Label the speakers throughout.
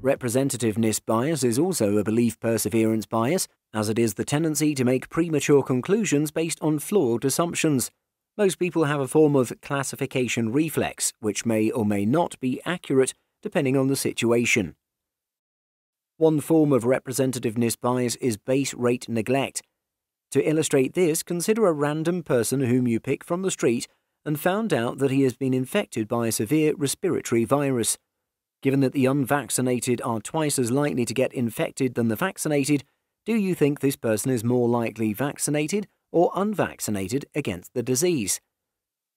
Speaker 1: Representativeness bias is also a belief perseverance bias, as it is the tendency to make premature conclusions based on flawed assumptions. Most people have a form of classification reflex, which may or may not be accurate depending on the situation. One form of representativeness bias is base rate neglect. To illustrate this, consider a random person whom you pick from the street and found out that he has been infected by a severe respiratory virus. Given that the unvaccinated are twice as likely to get infected than the vaccinated, do you think this person is more likely vaccinated or unvaccinated against the disease?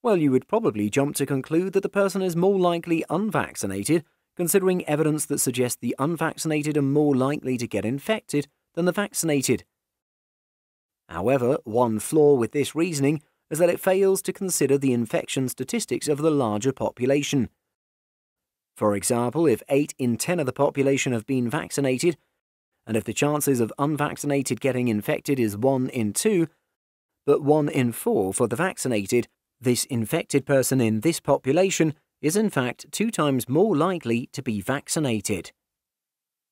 Speaker 1: Well, you would probably jump to conclude that the person is more likely unvaccinated, considering evidence that suggests the unvaccinated are more likely to get infected than the vaccinated. However, one flaw with this reasoning is that it fails to consider the infection statistics of the larger population. For example, if 8 in 10 of the population have been vaccinated, and if the chances of unvaccinated getting infected is 1 in 2, but 1 in 4 for the vaccinated, this infected person in this population is in fact 2 times more likely to be vaccinated.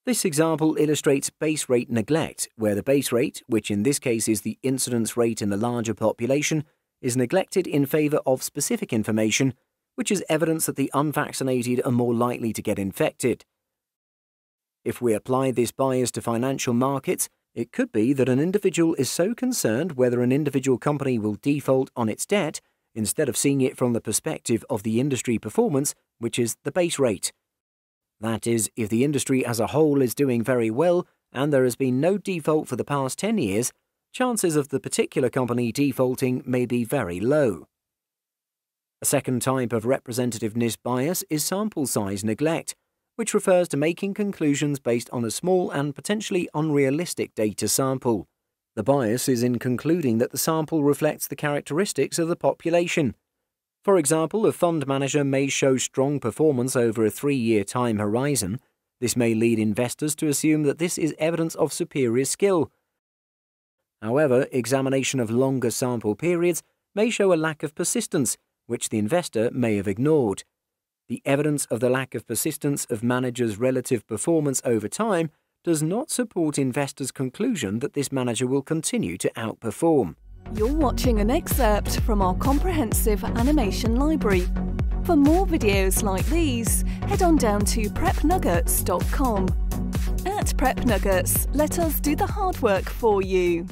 Speaker 1: This example illustrates base rate neglect, where the base rate, which in this case is the incidence rate in the larger population, is neglected in favor of specific information, which is evidence that the unvaccinated are more likely to get infected. If we apply this bias to financial markets, it could be that an individual is so concerned whether an individual company will default on its debt, instead of seeing it from the perspective of the industry performance, which is the base rate. That is, if the industry as a whole is doing very well and there has been no default for the past 10 years, chances of the particular company defaulting may be very low. A second type of representativeness bias is sample size neglect, which refers to making conclusions based on a small and potentially unrealistic data sample. The bias is in concluding that the sample reflects the characteristics of the population. For example, a fund manager may show strong performance over a 3-year time horizon. This may lead investors to assume that this is evidence of superior skill. However, examination of longer sample periods may show a lack of persistence, which the investor may have ignored. The evidence of the lack of persistence of managers' relative performance over time does not support investors' conclusion that this manager will continue to outperform.
Speaker 2: You're watching an excerpt from our comprehensive animation library. For more videos like these, head on down to prepnuggets.com. At Prep Nuggets, let us do the hard work for you.